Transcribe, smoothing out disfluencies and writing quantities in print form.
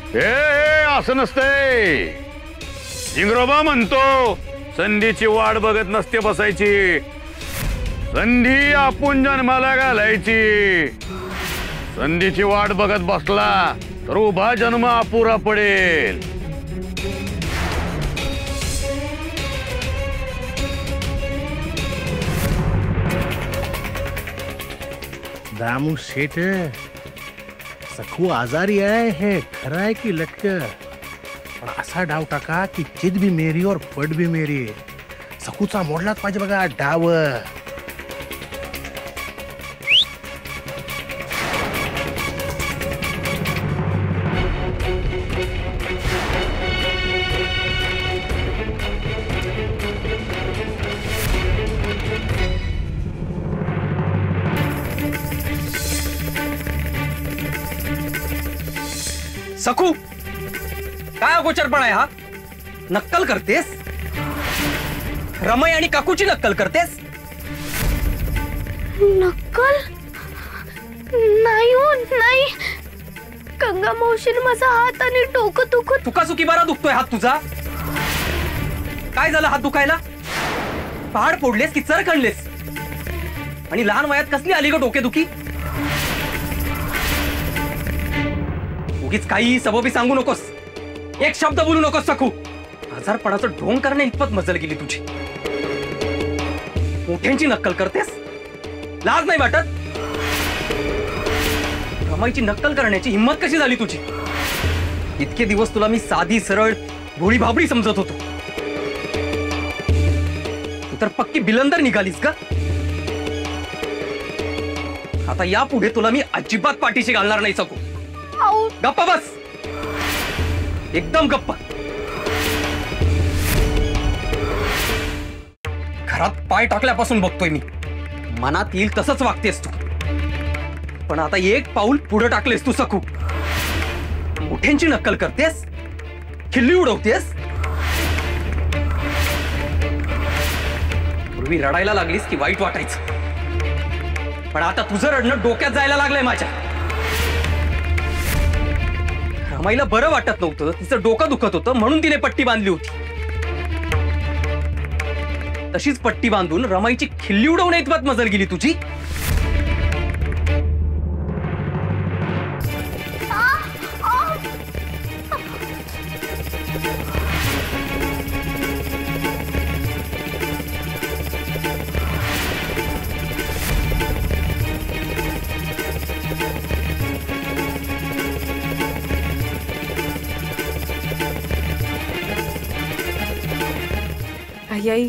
असं नसतंय. इंग्रोबा म्हणतो संधीची वाट बघत नसते बसायची, संधी आपण जन्माला घालायची. संधीची वाट बघत बसला तर उभा जन्म अपुरा पडेल. दामू शेठ, सखू आजारी आहे हे खरं आहे की लटक? पण असा डाव टाका की चित भी मेरी और फट भी मेरी. सखूचा मोडलाच पाहिजे बघा डाव. सखू, काय अगोचरपणा आहे हा? नक्कल करतेस? रमई आणि काकूची नक्कल करतेस? नक्कल नाही हो, नाही. गंगा मावशीने माझा हात आणि डोकं दुखत. चुकी बारा दुखतोय हात तुझा. काय झालं हात दुखायला? पहाड फोडलेस की चर खणलेस? आणि लहान वयात कसली आली ग डोकेदुखी? उगीच काही सबबी सांगू नकोस, एक शब्द बोलू नकोस सखू. आजारपणाचं ढोंग करण्या इतपत मजल गेली तुझी. मोठ्यांची नक्कल करतेस? लाज नाही वाटत? रमाईची नक्कल करण्याची हिंमत कशी झाली तुझी? इतके दिवस तुला मी साधी सरळ भोळी भाबडी समजत होतो, तू तर पक्की बिलंदर निघालीस का? आता यापुढे तुला मी अजिबात पाठीशी घालणार नाही सकू. गप्पा बस, एकदम गप्पा. घरात पाय टाकल्यापासून बघतोय मी, मनात येईल तसंच वागतेस तू. पण आता एक पाऊल पुढे टाकलेस तू सकू. मोठ्यांची नक्कल करतेस, खिल्ली उडवतेस. पूर्वी रडायला लागलीस की वाईट वाटायचं, पण आता तुझं रडणं डोक्यात जायला लागलंय माझ्या. रमाईला बरं वाटत नव्हतं, तिचं डोकं दुखत होतं म्हणून तिने पट्टी बांधली होती. तशीच पट्टी बांधून रमाईची खिल्ली उडवण्या इतपत मजल गेली तुझी. आई